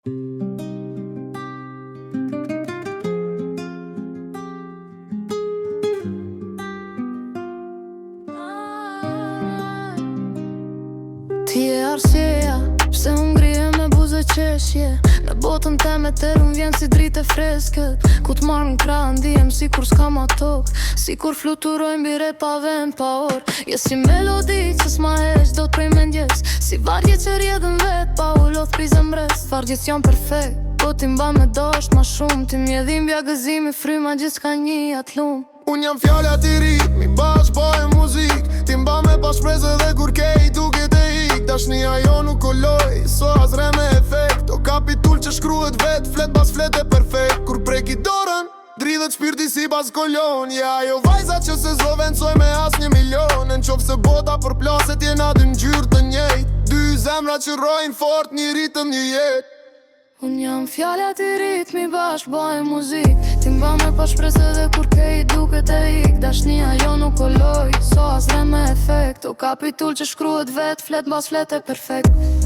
Ti e arsyeja, pse unë ngrije me buzë qeshje. Në botën teme ter unë vjen si dritë e freskët. Ku t'marrë në krah ndihem si kur s'ka ma tokë. Si kur fluturojnë bire pa vend pa orë. Je si melodi që s'ma heq do t'prej mendjes. Si vargje që rjedhën vet pa u lodh prizë mbres. Vargjet janë perfekt, po ti mba me dasht ma shumë. Ti mjedhim bja gëzimi fryma gjithë s'ka një atë lumë. Unë jam fjalla ti ritmi, bash bëhe muzik. Ti mba me pa shprezë dhe kur kej duke te ik. Dashnia jo nuk koloj, so azre me efekt. O kapitull që shkruhet vet, flet bas flet e perfekt. Kur preki dorën, dridhet shpirti si bas kolon. Ja jo vajza që se zdo vendsoj me as 1 milion. Në qovë se bota për plaset jena dy ngjyrë të njejt. Dy zemra që rojnë fort një ritëm një jet. Unë jam fjalla ti ritmi bashk bëhe muzik. Ti mba me pa shpresë dhe kur kej duket e ik. Dashnia jo nuk koloj, so as dhe me efekt. O kapitull që shkruhet vet, flet bas flet e perfekt.